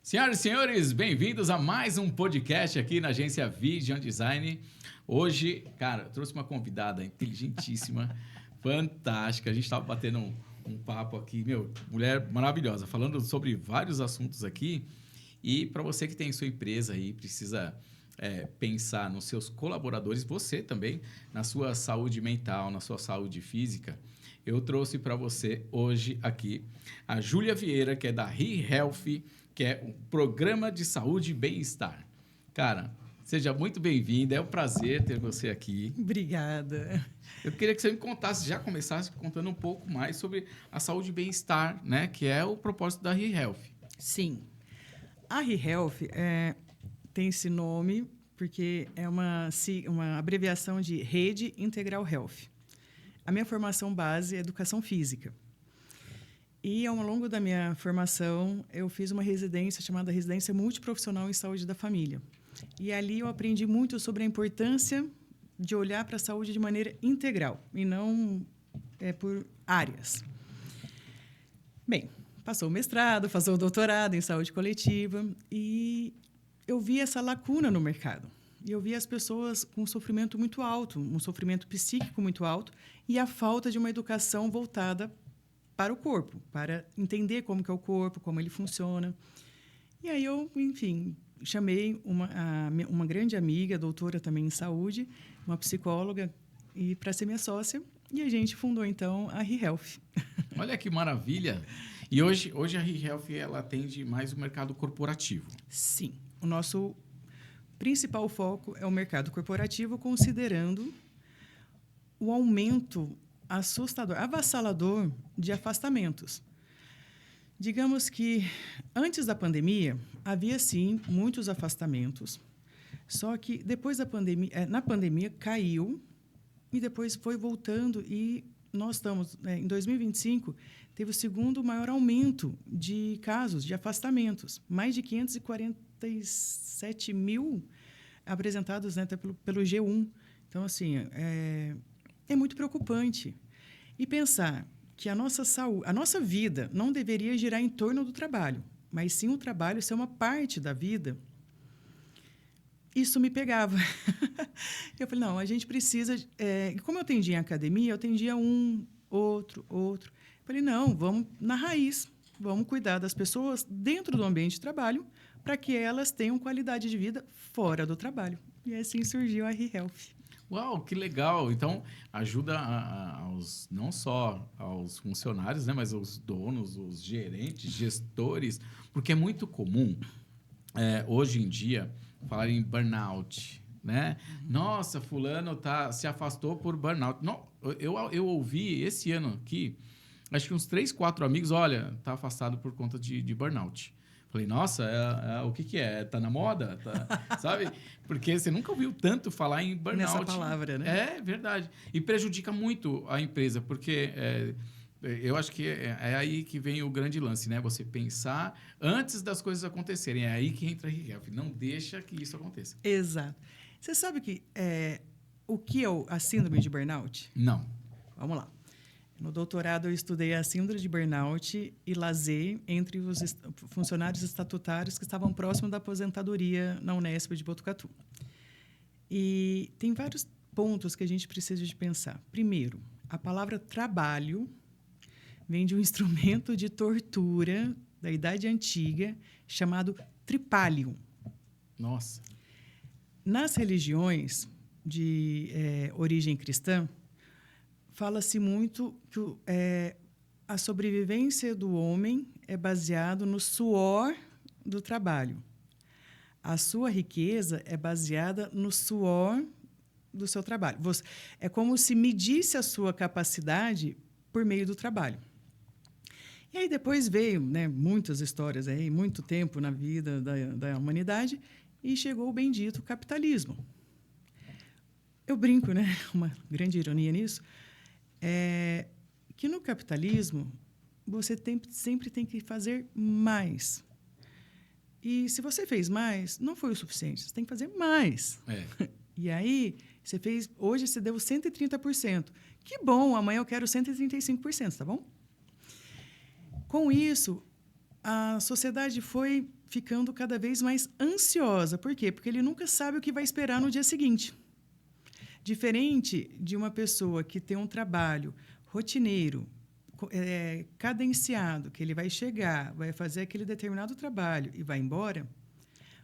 Senhoras e senhores, bem-vindos a mais um podcast aqui na agência Vision Design. Hoje, cara, eu trouxe uma convidada inteligentíssima, fantástica. A gente estava batendo um papo aqui, mulher maravilhosa, falando sobre vários assuntos aqui. E para você que tem sua empresa aí, precisa pensar nos seus colaboradores, você também, na sua saúde mental, na sua saúde física, eu trouxe para você hoje aqui a Júlia Vieira, que é da ReHealth, que é um programa de saúde e bem-estar. Cara, seja muito bem-vinda, é um prazer ter você aqui. Obrigada. Eu queria que você me contasse, já começasse contando um pouco mais sobre a saúde e bem-estar, né? Que é o propósito da ReHealth. Sim. A ReHealth tem esse nome porque é uma abreviação de Rede Integral Health. A minha formação base é educação física. E, ao longo da minha formação, eu fiz uma residência chamada Residência Multiprofissional em Saúde da Família. E ali eu aprendi muito sobre a importância de olhar para a saúde de maneira integral e não por áreas. Bem, passou o mestrado, passou o doutorado em saúde coletiva e eu vi essa lacuna no mercado. E eu vi as pessoas com um sofrimento muito alto, um sofrimento psíquico muito alto e a falta de uma educação voltada para o corpo, para entender como que é o corpo, como ele funciona. E aí eu, enfim, chamei uma grande amiga, doutora também em saúde, uma psicóloga, para ser minha sócia, e a gente fundou, então, a ReHealth. Olha que maravilha! E hoje a ReHealth, ela atende mais o mercado corporativo. Sim. O nosso principal foco é o mercado corporativo, considerando o aumento assustador, avassalador de afastamentos. Digamos que antes da pandemia havia sim muitos afastamentos, só que depois da pandemia, na pandemia caiu e depois foi voltando e nós estamos em 2025 teve o segundo maior aumento de casos de afastamentos, mais de 547 mil apresentados, né, até pelo G1. Então assim é muito preocupante. E pensar que a nossa saúde, a nossa vida não deveria girar em torno do trabalho, mas sim o trabalho ser uma parte da vida, isso me pegava. Eu falei, não, a gente precisa... como eu atendia em academia, eu atendia outro. Eu falei, não, vamos na raiz, vamos cuidar das pessoas dentro do ambiente de trabalho para que elas tenham qualidade de vida fora do trabalho. E assim surgiu a ReHealth. Uau, que legal! Então, ajuda não só aos funcionários, né, mas aos donos, os gerentes, gestores, porque é muito comum, hoje em dia, falar em burnout, né? Nossa, fulano se afastou por burnout. Não, eu ouvi esse ano aqui, acho que uns 3, 4 amigos, olha, está afastado por conta de burnout. Falei, nossa, o que é? Tá na moda? Sabe? Porque você nunca ouviu tanto falar em burnout. Nessa palavra, né? É verdade. E prejudica muito a empresa, porque eu acho que é aí que vem o grande lance, né? Você pensar antes das coisas acontecerem. É aí que entra a ReHealth. Não deixa que isso aconteça. Exato. Você sabe o que é a síndrome de burnout? Não. Vamos lá. No doutorado, eu estudei a síndrome de burnout e lazer entre os funcionários estatutários que estavam próximos da aposentadoria na Unesp de Botucatu. E tem vários pontos que a gente precisa de pensar. Primeiro, a palavra trabalho vem de um instrumento de tortura da Idade Antiga chamado tripalium. Nossa. Nas religiões de origem cristã, fala-se muito que a sobrevivência do homem é baseado no suor do trabalho. A sua riqueza é baseada no suor do seu trabalho. É como se medisse a sua capacidade por meio do trabalho. E aí depois veio, né, muitas histórias, muito tempo na vida da humanidade, e chegou o bendito capitalismo. Eu brinco, né, uma grande ironia nisso, que no capitalismo você sempre tem que fazer mais. E se você fez mais, não foi o suficiente, você tem que fazer mais. E aí, hoje você deu 130%. Que bom, amanhã eu quero 135%, tá bom? Com isso, a sociedade foi ficando cada vez mais ansiosa. Por quê? Porque ele nunca sabe o que vai esperar no dia seguinte. Diferente de uma pessoa que tem um trabalho rotineiro, cadenciado, que ele vai chegar, vai fazer aquele determinado trabalho e vai embora.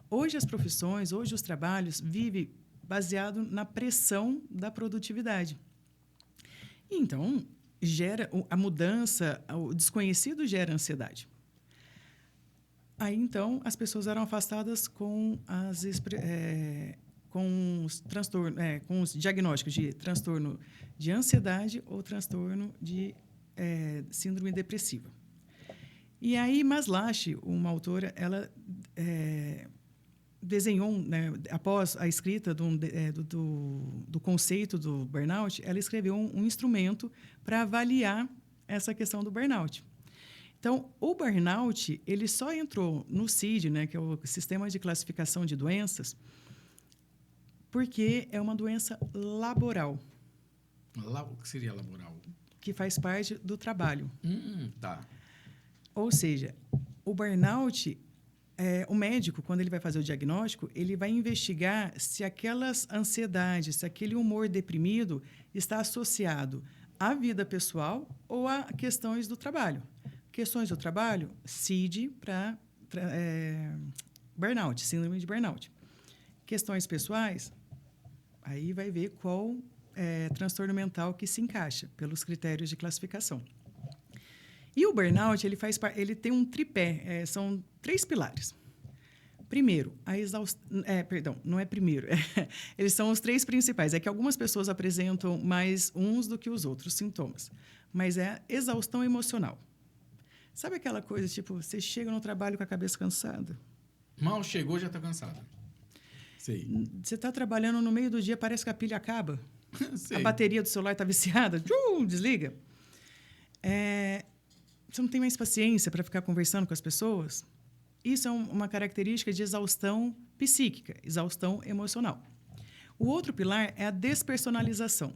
Hoje as profissões, hoje os trabalhos vivem baseado na pressão da produtividade. Então, gera a mudança, o desconhecido gera ansiedade. Aí, então, as pessoas eram afastadas com com os diagnósticos de transtorno de ansiedade ou transtorno de síndrome depressiva. E aí, Maslach, uma autora, ela desenhou, né, após a escrita do conceito do burnout, ela escreveu um instrumento para avaliar essa questão do burnout. Então, o burnout, ele só entrou no CID, né, que é o Sistema de Classificação de Doenças, porque é uma doença laboral. O que seria laboral? Que faz parte do trabalho. Tá. Ou seja, o burnout, o médico, quando ele vai fazer o diagnóstico, ele vai investigar se aquelas ansiedades, se aquele humor deprimido está associado à vida pessoal ou a questões do trabalho. Questões do trabalho, CID para burnout, síndrome de burnout. Questões pessoais, aí vai ver qual transtorno mental que se encaixa pelos critérios de classificação. E o burnout, ele tem um tripé, são 3 pilares. Primeiro, a exaustão... perdão, não é primeiro. Eles são os 3 principais. É que algumas pessoas apresentam mais uns do que os outros sintomas. Mas é a exaustão emocional. Sabe aquela coisa, tipo, você chega no trabalho com a cabeça cansada? Mal chegou, já está cansado. Sei. Você está trabalhando no meio do dia, parece que a pilha acaba. Sei. A bateria do celular está viciada. Desliga. Você não tem mais paciência para ficar conversando com as pessoas? Isso é uma característica de exaustão psíquica, exaustão emocional. O outro pilar é a despersonalização.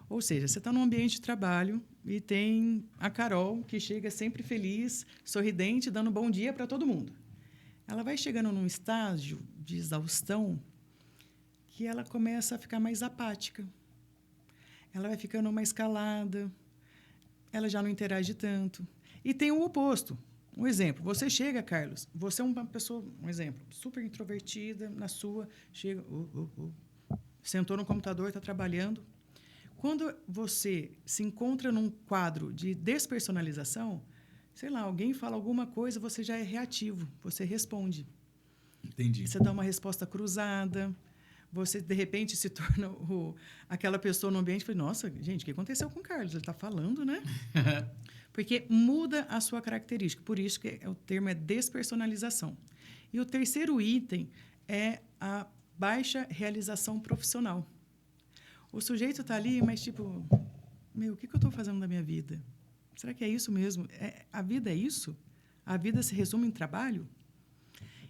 Ou seja, você está num ambiente de trabalho e tem a Carol, que chega sempre feliz, sorridente, dando bom dia para todo mundo. Ela vai chegando num estágio de exaustão que ela começa a ficar mais apática. Ela vai ficando mais calada, ela já não interage tanto. E tem o oposto. Um exemplo, você chega, Carlos, você é uma pessoa, um exemplo, super introvertida, na sua, chega, sentou no computador, está trabalhando. Quando você se encontra num quadro de despersonalização, sei lá, alguém fala alguma coisa, você já é reativo, você responde. Entendi. Você dá uma resposta cruzada, você, de repente, se torna aquela pessoa no ambiente e fala, nossa, gente, o que aconteceu com o Carlos? Ele está falando, né? Porque muda a sua característica. Por isso que o termo é despersonalização. E o terceiro item é a baixa realização profissional. O sujeito está ali, mas tipo, o que eu estou fazendo da minha vida? Será que é isso mesmo? A vida é isso? A vida se resume em trabalho?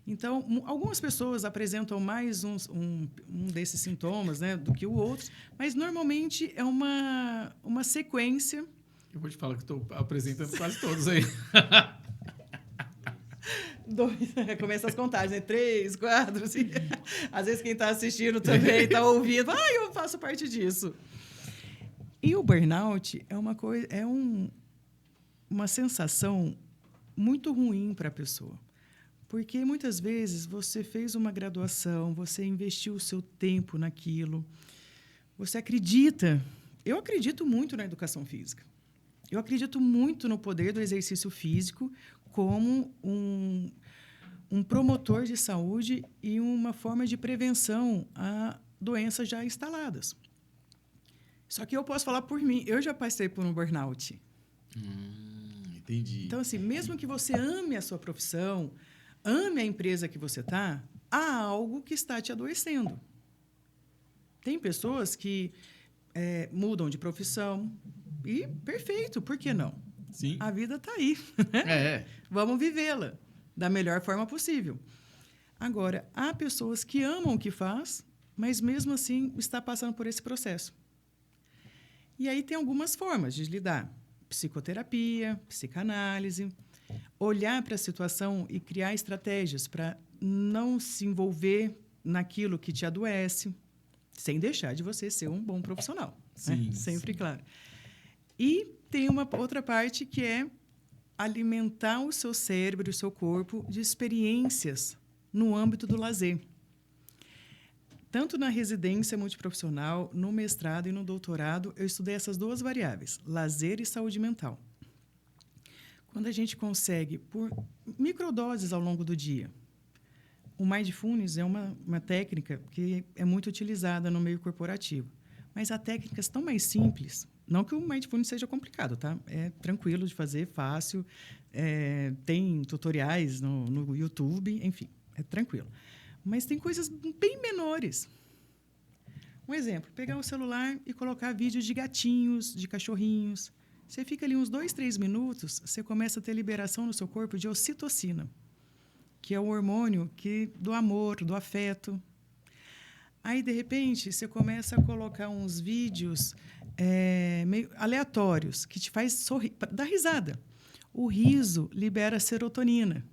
Então, algumas pessoas apresentam mais um desses sintomas, né, do que o outro, mas normalmente é uma sequência. Eu vou te falar que estou apresentando quase todos aí. 2, começa as contagens, né? 3, 4, assim. Às vezes quem está assistindo também está ouvindo. Eu faço parte disso. E o burnout é uma coisa, uma sensação muito ruim para a pessoa. Porque muitas vezes você fez uma graduação, você investiu o seu tempo naquilo, você acredita. Eu acredito muito na educação física. Eu acredito muito no poder do exercício físico como um promotor de saúde e uma forma de prevenção a doenças já instaladas. Só que eu posso falar por mim, eu já passei por um burnout. Entendi. Então, assim, mesmo que você ame a sua profissão, ame a empresa que você está, há algo que está te adoecendo. Tem pessoas que mudam de profissão e, perfeito, por que não? Sim. A vida está aí. Vamos vivê-la da melhor forma possível. Agora, há pessoas que amam o que faz, mas mesmo assim está passando por esse processo. E aí tem algumas formas de lidar. Psicoterapia, psicanálise. olhar para a situação e criar estratégias para não se envolver naquilo que te adoece, sem deixar de você ser um bom profissional. Sim, né? Sempre sim. claro. E tem uma outra parte que é alimentar o seu cérebro e o seu corpo de experiências no âmbito do lazer. Tanto na residência multiprofissional, no mestrado e no doutorado, eu estudei essas duas variáveis, lazer e saúde mental. Quando a gente consegue, por microdoses ao longo do dia, o Mindfulness é uma técnica que é muito utilizada no meio corporativo, mas há técnicas tão mais simples. Não que o Mindfulness seja complicado, tá? É tranquilo de fazer, fácil. Tem tutoriais no YouTube, enfim, é tranquilo. Mas tem coisas bem menores. Um exemplo, pegar o celular e colocar vídeos de gatinhos, de cachorrinhos. Você fica ali uns 2, 3 minutos, você começa a ter liberação no seu corpo de ocitocina, que é o hormônio do amor, do afeto. Aí, de repente, você começa a colocar uns vídeos meio aleatórios, que te faz sorrir, dar risada. O riso libera serotonina.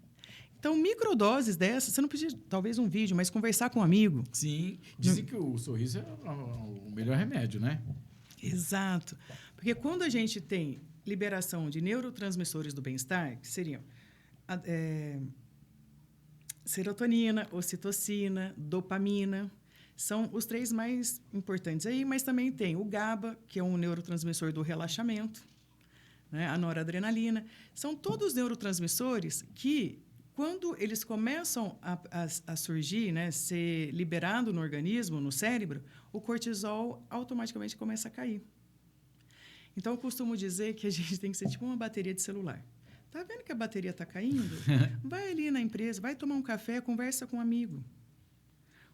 Então, microdoses dessas, você não precisa, talvez, um vídeo, mas conversar com um amigo. Sim. Dizem que o sorriso é o melhor remédio, né? Exato. Porque quando a gente tem liberação de neurotransmissores do bem-estar, que seriam serotonina, ocitocina, dopamina, são os 3 mais importantes aí, mas também tem o GABA, que é um neurotransmissor do relaxamento, né? A noradrenalina. São todos neurotransmissores que, quando eles começam a surgir, né, ser liberado no organismo, no cérebro, o cortisol automaticamente começa a cair. Então, eu costumo dizer que a gente tem que ser tipo uma bateria de celular. Tá vendo que a bateria está caindo? Vai ali na empresa, vai tomar um café, conversa com um amigo.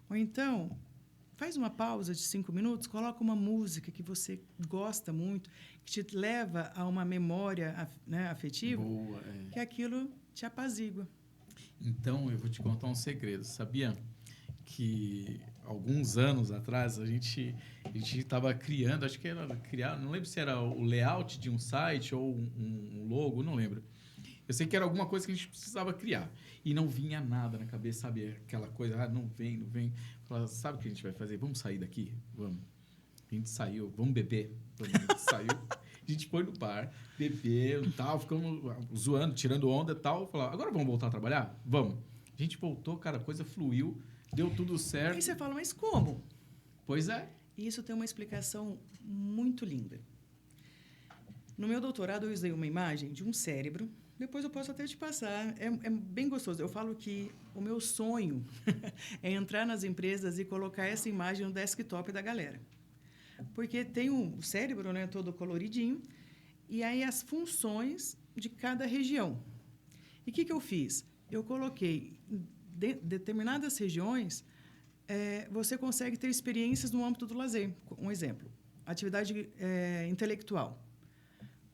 Ou então, faz uma pausa de 5 minutos, coloca uma música que você gosta muito, que te leva a uma memória, né, afetiva, Boa, que aquilo te apazigua. Então, eu vou te contar um segredo. Sabia que alguns anos atrás a gente estava criando, acho que era criar, não lembro se era o layout de um site ou um logo, não lembro. Eu sei que era alguma coisa que a gente precisava criar. E não vinha nada na cabeça, sabe? Aquela coisa, não vem, não vem. Falava, sabe o que a gente vai fazer? Vamos sair daqui? Vamos. A gente saiu, vamos beber. Vamos. A gente saiu, a gente foi no bar, bebeu e tal, ficamos zoando, tirando onda e tal. Falava, agora vamos voltar a trabalhar? Vamos. A gente voltou, cara, a coisa fluiu, deu tudo certo. Aí você fala, mas como? Pois é. Isso tem uma explicação muito linda. No meu doutorado, eu usei uma imagem de um cérebro. Depois eu posso até te passar. É bem gostoso. Eu falo que o meu sonho é entrar nas empresas e colocar essa imagem no desktop da galera. Porque tem o cérebro, né, todo coloridinho, e aí as funções de cada região. E o que eu fiz? Eu coloquei determinadas regiões, você consegue ter experiências no âmbito do lazer. Um exemplo, atividade intelectual.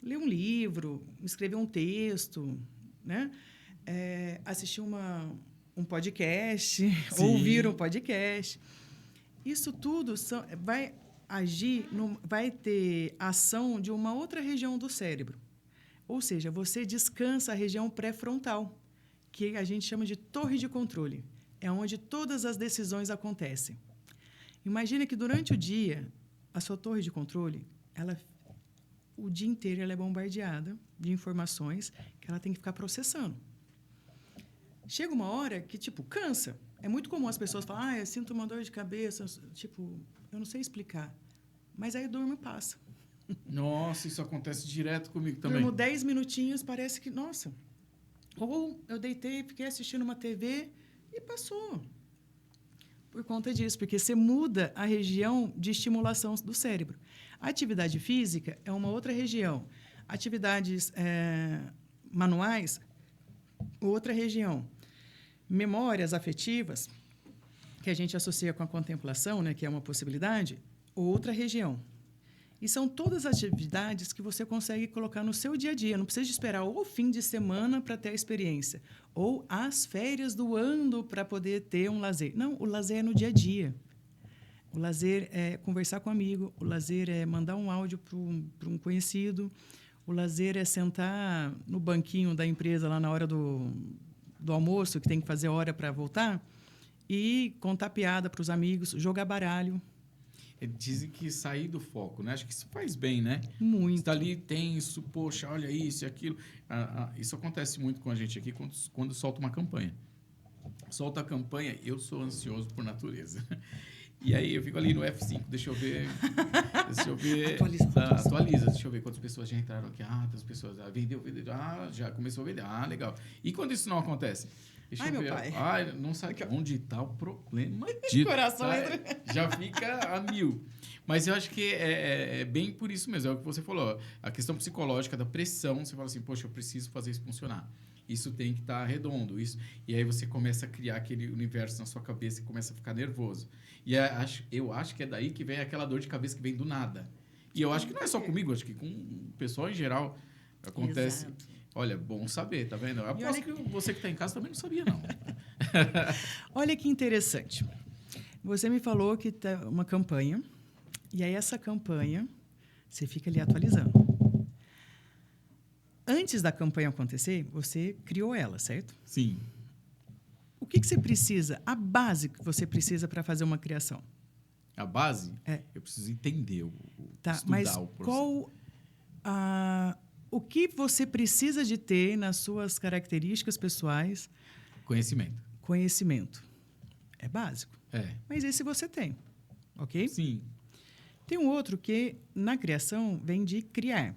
Ler um livro, escrever um texto, né? Assistir um podcast, ouvir um podcast. Isso tudo vai agir, vai ter ação de uma outra região do cérebro. Ou seja, você descansa a região pré-frontal, que a gente chama de torre de controle. É onde todas as decisões acontecem. Imagine que durante o dia, a sua torre de controle, o dia inteiro ela é bombardeada de informações que ela tem que ficar processando. Chega uma hora que, cansa. É muito comum as pessoas falarem, eu sinto uma dor de cabeça, eu não sei explicar. Mas aí durmo e passa. Nossa, isso acontece direto comigo também. Durmo 10 minutinhos, parece que, nossa. Ou eu deitei, fiquei assistindo uma TV e passou. Por conta disso, porque você muda a região de estimulação do cérebro. A atividade física é uma outra região. Atividades manuais, outra região. Memórias afetivas, que a gente associa com a contemplação, né, que é uma possibilidade, outra região. E são todas as atividades que você consegue colocar no seu dia a dia. Não precisa esperar o fim de semana para ter a experiência. Ou as férias do ano para poder ter um lazer. Não, o lazer é no dia a dia. O lazer é conversar com um amigo. O lazer é mandar um áudio para um conhecido. O lazer é sentar no banquinho da empresa lá na hora do almoço, que tem que fazer hora para voltar, e contar piada para os amigos, jogar baralho. Dizem que sair do foco, né? Acho que isso faz bem, né? Muito. Você está ali tenso, poxa, olha isso e aquilo. Isso acontece muito com a gente aqui quando solta uma campanha. Solta a campanha, eu sou ansioso por natureza. E aí eu fico ali no F5, deixa eu ver. Atualiza, deixa eu ver quantas pessoas já entraram aqui. Tantas pessoas. Vendeu. Já começou a vender. Legal. E quando isso não acontece? Deixa eu ver. Meu pai. Não sabe onde está o problema dito. Coração Já fica a mil. Mas eu acho que é bem por isso mesmo. É o que você falou. A questão psicológica da pressão. Você fala assim, poxa, eu preciso fazer isso funcionar. Isso tem que estar redondo. E aí você começa a criar aquele universo na sua cabeça e começa a ficar nervoso. E eu acho que é daí que vem aquela dor de cabeça que vem do nada. E eu acho que não é só comigo, acho que com o pessoal em geral acontece. Exato. Olha, bom saber, tá vendo? Eu aposto que você que está em casa também não sabia, não. Olha que interessante. Você me falou que tá uma campanha, e aí essa campanha, você fica ali atualizando. Antes da campanha acontecer, você criou ela, certo? Sim. O que você precisa? A base que você precisa para fazer uma criação? A base? Eu preciso entender, estudar mas o processo. O que você precisa de ter nas suas características pessoais? Conhecimento. É básico. Mas esse você tem, ok? Sim. Tem um outro que, na criação, vem de criar.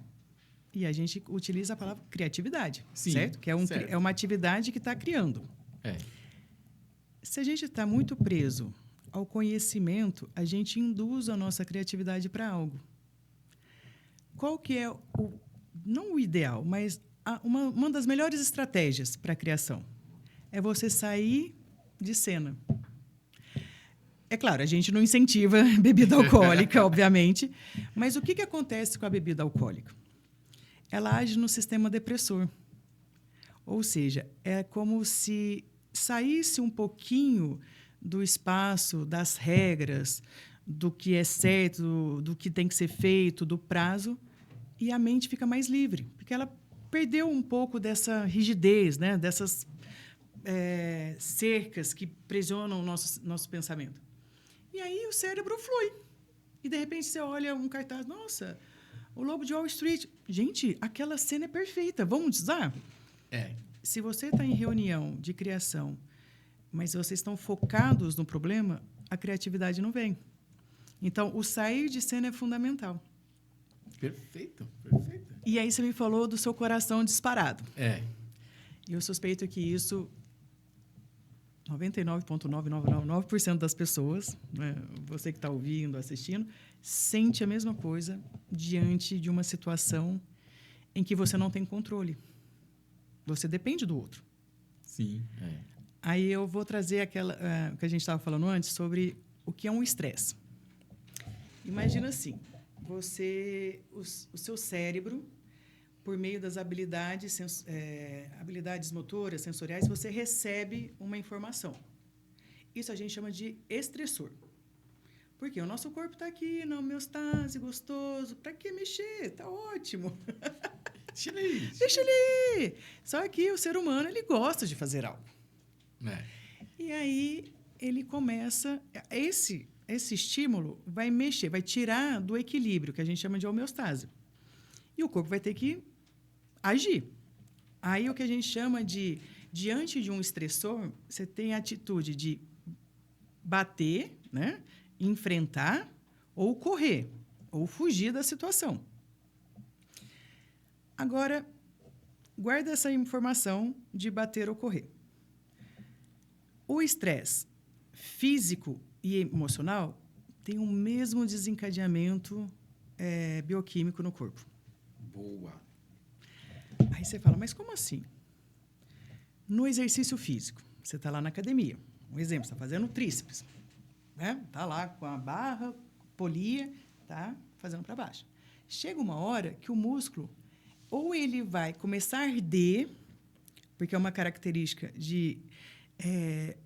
E a gente utiliza a palavra criatividade, sim, certo? Que é uma atividade que está criando. Se a gente está muito preso ao conhecimento, a gente induz a nossa criatividade para algo. Qual que é não o ideal, mas uma das melhores estratégias para a criação? É você sair de cena. É claro, a gente não incentiva bebida alcoólica, obviamente, mas o que acontece com a bebida alcoólica? Ela age no sistema depressor. Ou seja, é como se saísse um pouquinho do espaço, das regras, do que é certo, do que tem que ser feito, do prazo, e a mente fica mais livre, porque ela perdeu um pouco dessa rigidez, né? Dessas cercas que prisionam o nosso pensamento. E aí o cérebro flui. E, de repente, você olha um cartaz, nossa, o Lobo de Wall Street. Gente, aquela cena é perfeita, vamos usar? Se você está em reunião de criação, mas vocês estão focados no problema, a criatividade não vem. Então, o sair de cena é fundamental. Perfeito. E aí você me falou do seu coração disparado. E eu suspeito que isso, 99,9999% das pessoas, né, você que está ouvindo, assistindo, sente a mesma coisa diante de uma situação em que você não tem controle. Você depende do outro. Sim. Aí eu vou trazer aquela que a gente estava falando antes sobre o que é um estresse. Imagina assim, o seu cérebro, por meio das habilidades motoras, sensoriais, você recebe uma informação. Isso a gente chama de estressor. Porque o nosso corpo está aqui na homeostase, gostoso. Para que mexer? Está ótimo. Deixa ele ir. Só que o ser humano ele gosta de fazer algo. E aí ele começa... Esse estímulo vai mexer, vai tirar do equilíbrio, que a gente chama de homeostase. E o corpo vai ter que agir. Aí o que a gente chama de... Diante de um estressor, você tem a atitude de bater, né? Enfrentar ou correr, ou fugir da situação. Agora, guarda essa informação de bater ou correr. O estresse físico e emocional tem o mesmo desencadeamento bioquímico no corpo. Boa. Aí você fala, mas como assim? No exercício físico, você está lá na academia. Um exemplo, você está fazendo tríceps. Está lá com a barra, polia, tá fazendo para baixo. Chega uma hora que o músculo, ou ele vai começar a arder, porque é uma característica de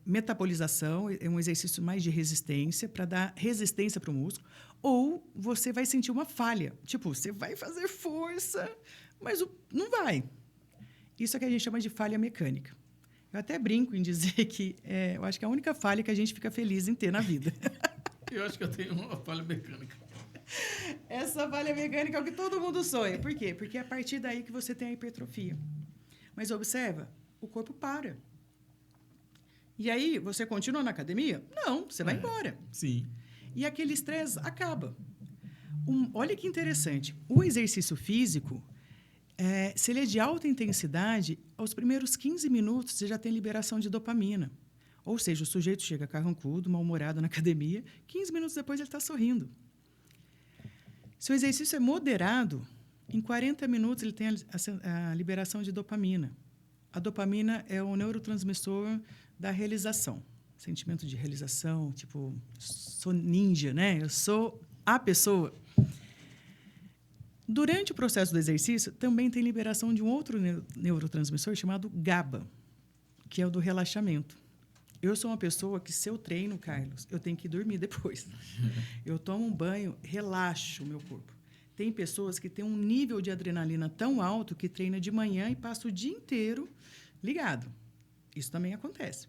metabolização, é um exercício mais de resistência, para dar resistência para o músculo, ou você vai sentir uma falha. Tipo, você vai fazer força, mas não vai. Isso é que a gente chama de falha mecânica. Eu até brinco em dizer que eu acho que é a única falha que a gente fica feliz em ter na vida. Eu acho que eu tenho uma falha mecânica. Essa falha mecânica é o que todo mundo sonha. Por quê? Porque é a partir daí que você tem a hipertrofia. Mas observa, o corpo para. E aí, você continua na academia? Não, você vai embora. Sim. E aquele estresse acaba. Olha que interessante. O exercício físico, se ele é de alta intensidade, aos primeiros 15 minutos você já tem liberação de dopamina. Ou seja, o sujeito chega carrancudo, mal-humorado na academia, 15 minutos depois ele está sorrindo. Se o exercício é moderado, em 40 minutos ele tem a liberação de dopamina. A dopamina é o neurotransmissor da realização. Sentimento de realização, tipo, sou ninja, né? Eu sou a pessoa. Durante o processo do exercício, também tem liberação de um outro neurotransmissor chamado GABA, que é o do relaxamento. Eu sou uma pessoa que, se eu treino, Carlos, eu tenho que dormir depois. Eu tomo um banho, relaxo o meu corpo. Tem pessoas que têm um nível de adrenalina tão alto que treina de manhã e passa o dia inteiro ligado. Isso também acontece.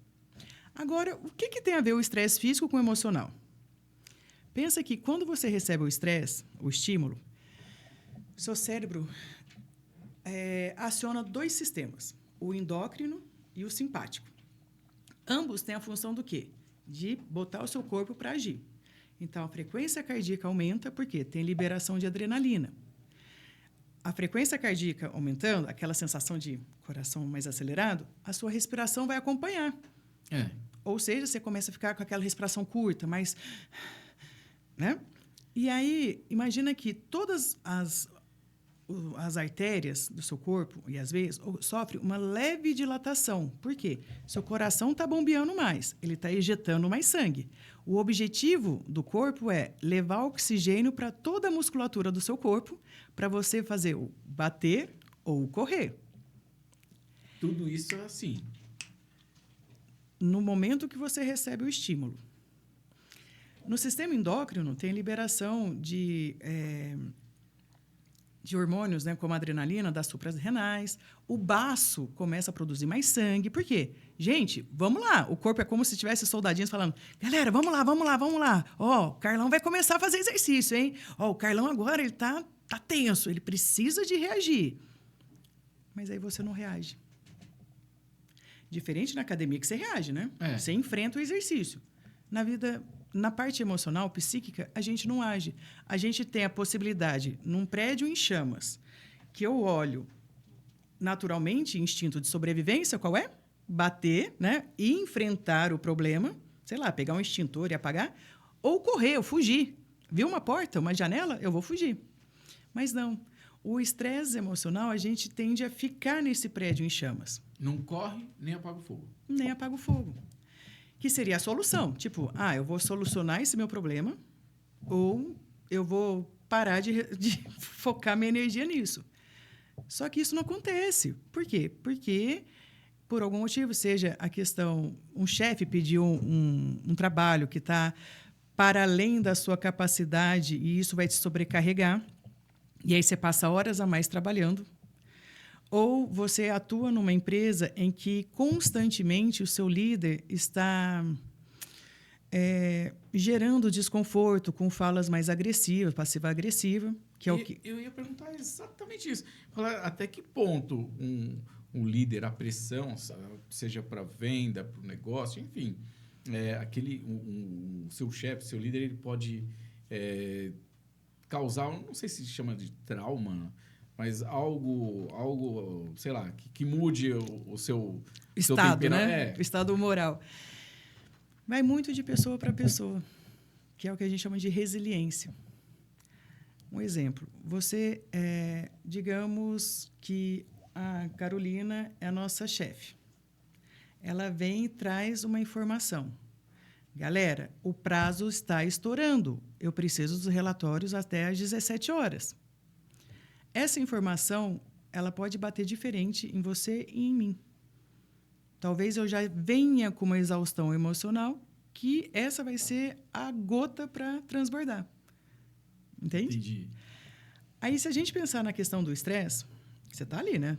Agora, o que tem a ver o estresse físico com o emocional? Pensa que quando você recebe o estresse, o estímulo, seu cérebro aciona 2 sistemas, o endócrino e o simpático. Ambos têm a função do quê? De botar o seu corpo para agir. Então, a frequência cardíaca aumenta porque tem liberação de adrenalina. A frequência cardíaca aumentando, aquela sensação de coração mais acelerado, a sua respiração vai acompanhar. Ou seja, você começa a ficar com aquela respiração curta, mais... né? E aí, imagina que todas as artérias do seu corpo e às vezes sofrem uma leve dilatação. Por quê? Seu coração está bombeando mais, ele está ejetando mais sangue. O objetivo do corpo é levar oxigênio para toda a musculatura do seu corpo para você fazer o bater ou correr. Tudo isso é assim. No momento que você recebe o estímulo. No sistema endócrino, tem liberação de hormônios, né, como a adrenalina, das suprarrenais. O baço começa a produzir mais sangue. Por quê? Gente, vamos lá. O corpo é como se tivesse soldadinhos falando, galera, vamos lá, vamos lá, vamos lá. Ó, o Carlão vai começar a fazer exercício, hein? Ó, o Carlão agora, ele tá tenso, ele precisa de reagir. Mas aí você não reage. Diferente na academia que você reage, né? Você enfrenta o exercício. Na parte emocional, psíquica, a gente não age. A gente tem a possibilidade, num prédio em chamas, que eu olho naturalmente, instinto de sobrevivência, qual é? Bater, né? E enfrentar o problema, sei lá, pegar um extintor e apagar, ou correr, ou fugir. Viu uma porta, uma janela? Eu vou fugir. Mas não. O estresse emocional, a gente tende a ficar nesse prédio em chamas. Não corre, nem apaga o fogo. Nem apaga o fogo. Que seria a solução. Tipo, eu vou solucionar esse meu problema ou eu vou parar de focar minha energia nisso. Só que isso não acontece. Por quê? Porque, por algum motivo, seja a questão... Um chefe pediu um trabalho que está para além da sua capacidade e isso vai te sobrecarregar. E aí você passa horas a mais trabalhando. Ou você atua numa empresa em que constantemente o seu líder está gerando desconforto com falas mais agressivas, passiva-agressiva, que é o que... Eu ia perguntar exatamente isso. Falar até que ponto um líder, a pressão, seja para venda, para o negócio, enfim, o seu chefe, seu líder, ele pode causar, não sei se chama de trauma, mas algo sei lá, que mude o seu estado, seu né? O estado moral. Vai muito de pessoa para pessoa, que é o que a gente chama de resiliência. Um exemplo, você, digamos que a Carolina é a nossa chefe. Ela vem e traz uma informação. Galera, o prazo está estourando. Eu preciso dos relatórios até às 17 horas. Essa informação, ela pode bater diferente em você e em mim. Talvez eu já venha com uma exaustão emocional, que essa vai ser a gota para transbordar. Entende? Entendi. Aí, se a gente pensar na questão do estresse, Você está ali, né?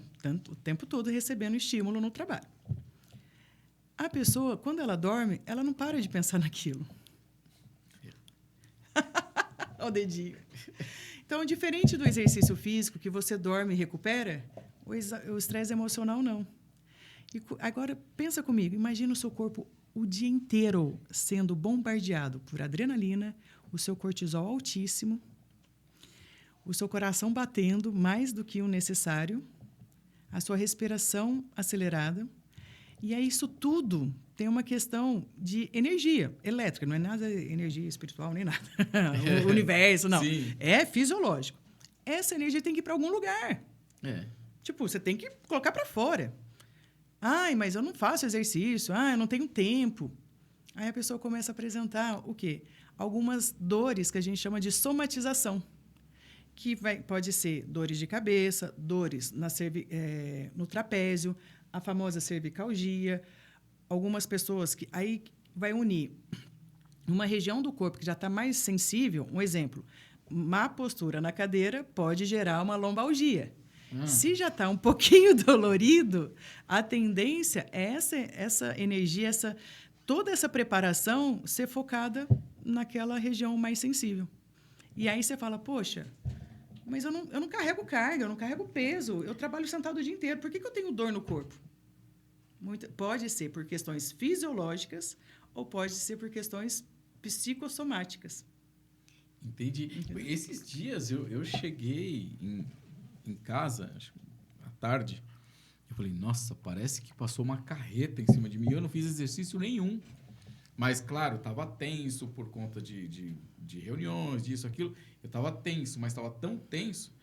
O tempo todo recebendo estímulo no trabalho. A pessoa, quando ela dorme, ela não para de pensar naquilo. Olha o dedinho. Então, diferente do exercício físico, que você dorme e recupera, o estresse emocional não. E agora, pensa comigo, imagina o seu corpo o dia inteiro sendo bombardeado por adrenalina, o seu cortisol altíssimo, o seu coração batendo mais do que o necessário, a sua respiração acelerada. E aí isso tudo tem uma questão de energia elétrica, não é nada energia espiritual nem nada. O universo, não. Sim. É fisiológico. Essa energia tem que ir para algum lugar. É. Tipo, você tem que colocar para fora. Ai, mas eu não faço exercício. Ah, eu não tenho tempo. Aí a pessoa começa a apresentar o quê? Algumas dores que a gente chama de somatização. Que pode ser dores de cabeça, dores no trapézio, a famosa cervicalgia. Algumas pessoas que aí vai unir uma região do corpo que já está mais sensível. Um exemplo, má postura na cadeira pode gerar uma lombalgia. Se já está um pouquinho dolorido, a tendência é essa energia, toda essa preparação ser focada naquela região mais sensível. E aí você fala, poxa, mas eu não carrego carga, eu não carrego peso, eu trabalho sentado o dia inteiro, por que eu tenho dor no corpo? Pode ser por questões fisiológicas ou pode ser por questões psicossomáticas. Entendi. Esses dias eu cheguei em casa, acho que à tarde, eu falei, nossa, parece que passou uma carreta em cima de mim. Eu não fiz exercício nenhum. Mas, claro, estava tenso por conta de reuniões, disso, aquilo. Eu estava tenso, mas estava tão tenso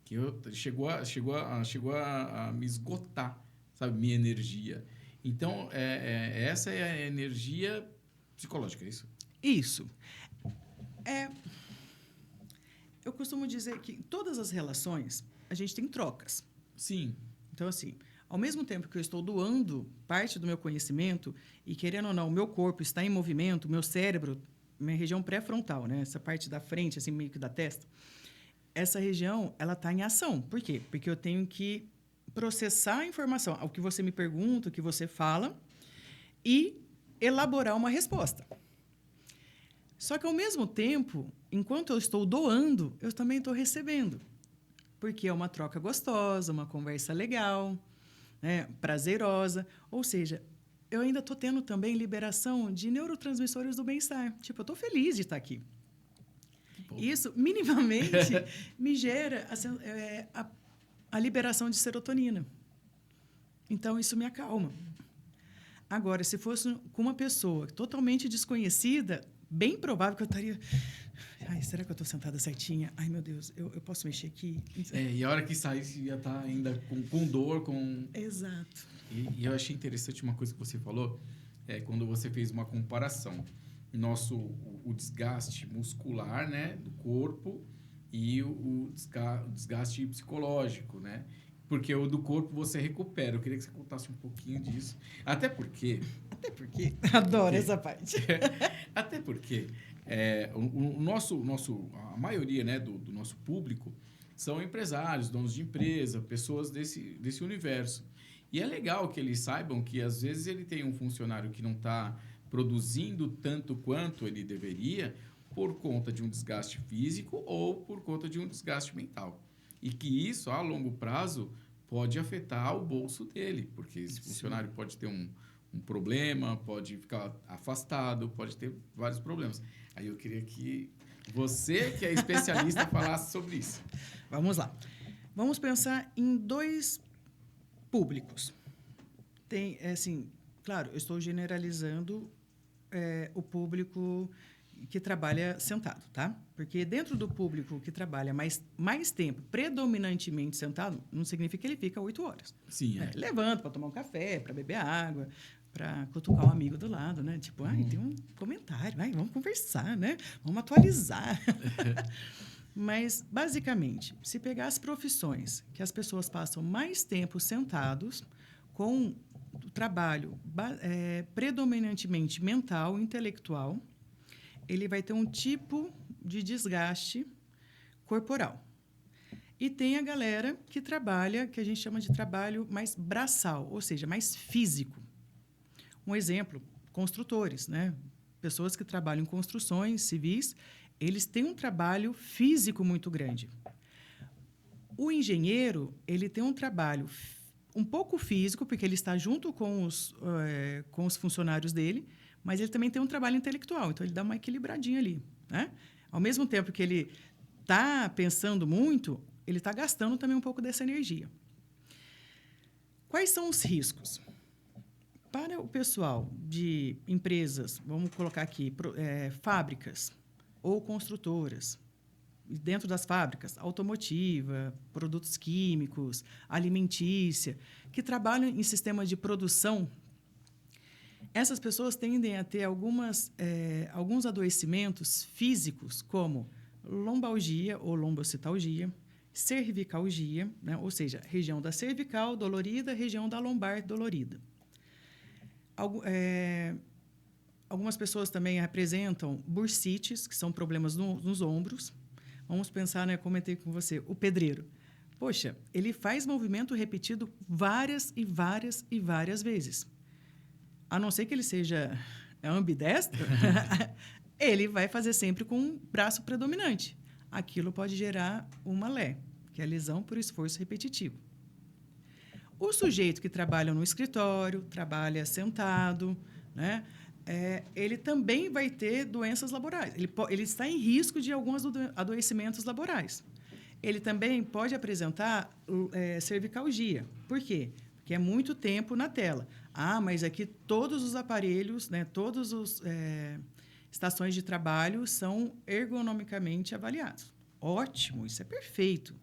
que chegou a me esgotar, sabe? Minha energia. Então, essa é a energia psicológica, é isso? Isso. Eu costumo dizer que em todas as relações, a gente tem trocas. Sim. Então, assim, ao mesmo tempo que eu estou doando parte do meu conhecimento e, querendo ou não, o meu corpo está em movimento, meu cérebro, minha região pré-frontal, né? Essa parte da frente, assim, meio que da testa, essa região, ela está em ação. Por quê? Porque eu tenho que processar a informação, o que você me pergunta, o que você fala, e elaborar uma resposta. Só que, ao mesmo tempo, enquanto eu estou doando, eu também estou recebendo. Porque é uma troca gostosa, uma conversa legal, né, prazerosa. Ou seja, eu ainda estou tendo também liberação de neurotransmissores do bem-estar. Tipo, eu estou feliz de estar aqui. Isso, minimamente, me gera a liberação de serotonina. Então, isso me acalma. Agora, se fosse com uma pessoa totalmente desconhecida, bem provável que eu estaria... Ai, será que eu estou sentada certinha? Ai, meu Deus, eu posso mexer aqui? E a hora que sair, você ia estar ainda com dor, com... Exato. E eu achei interessante uma coisa que você falou, quando você fez uma comparação. O desgaste muscular, né, do corpo e o desgaste psicológico, né? Porque o do corpo você recupera. Eu queria que você contasse um pouquinho disso. Até porque... Adoro essa parte. Até porque a maioria, né, do nosso público são empresários, donos de empresa, pessoas desse universo. E é legal que eles saibam que, às vezes, ele tem um funcionário que não está produzindo tanto quanto ele deveria por conta de um desgaste físico ou por conta de um desgaste mental. E que isso, a longo prazo, pode afetar o bolso dele, porque esse funcionário pode ter um problema, pode ficar afastado, pode ter vários problemas. Aí eu queria que você, que é especialista, falasse sobre isso. Vamos lá. Vamos pensar em dois públicos. Tem, assim, claro, eu estou generalizando o público que trabalha sentado, tá? Porque dentro do público que trabalha mais tempo, predominantemente sentado, não significa que ele fica 8 horas. Sim, Levanta para tomar um café, para beber água, para cutucar um amigo do lado, né? Tipo, tem um comentário, vamos conversar, né? Vamos atualizar. Mas, basicamente, se pegar as profissões que as pessoas passam mais tempo sentados, com o trabalho predominantemente mental, intelectual, ele vai ter um tipo de desgaste corporal. E tem a galera que trabalha, que a gente chama de trabalho mais braçal, ou seja, mais físico. Um exemplo, construtores, né? Pessoas que trabalham em construções civis, eles têm um trabalho físico muito grande. O engenheiro, ele tem um trabalho um pouco físico, porque ele está junto com os funcionários dele, mas ele também tem um trabalho intelectual, então ele dá uma equilibradinha ali, né? Ao mesmo tempo que ele está pensando muito, ele está gastando também um pouco dessa energia. Quais são os riscos? Para o pessoal de empresas, vamos colocar aqui, fábricas ou construtoras, dentro das fábricas, automotiva, produtos químicos, alimentícia, que trabalham em sistemas de produção, essas pessoas tendem a ter alguns adoecimentos físicos, como lombalgia ou lombocitalgia, cervicalgia, né? Ou seja, região da cervical dolorida, região da lombar dolorida. Algumas pessoas também apresentam bursites, que são problemas nos ombros. Vamos pensar, né, comentei com você, o pedreiro. Poxa, ele faz movimento repetido várias e várias e várias vezes. A não ser que ele seja ambidestro, ele vai fazer sempre com um braço predominante. Aquilo pode gerar uma LE, que é a lesão por esforço repetitivo. O sujeito que trabalha no escritório, trabalha sentado, né, ele também vai ter doenças laborais. Ele está em risco de alguns adoecimentos laborais. Ele também pode apresentar cervicalgia. Por quê? Porque é muito tempo na tela. Ah, mas aqui todos os aparelhos, né, todas as estações de trabalho são ergonomicamente avaliados. Ótimo, isso é perfeito.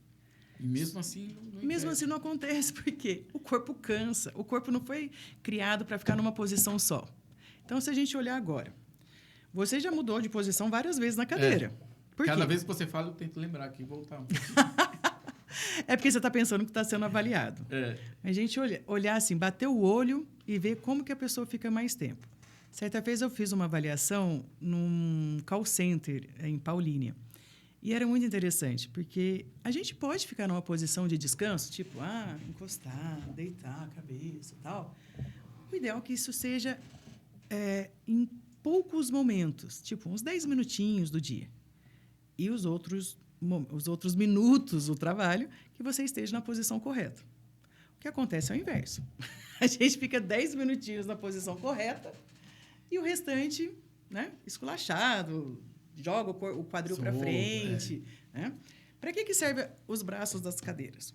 E mesmo assim não Mesmo assim não acontece, porque o corpo cansa. O corpo não foi criado para ficar numa posição só. Então, se a gente olhar agora, você já mudou de posição várias vezes na cadeira. Por Cada quê? vez que você fala, eu tento lembrar aqui e voltar. É porque você está pensando que está sendo avaliado. A gente olhar assim, bater o olho e ver como que a pessoa fica mais tempo. Certa vez eu fiz uma avaliação num call center em Paulínia. E era muito interessante, porque a gente pode ficar numa posição de descanso, tipo, encostar, deitar a cabeça e tal. O ideal é que isso seja em poucos momentos, tipo uns 10 minutinhos do dia. E os outros minutos do trabalho, que você esteja na posição correta. O que acontece é o inverso. A gente fica 10 minutinhos na posição correta e o restante, né, esculachado, joga o quadril para frente. Né? Para que servem os braços das cadeiras?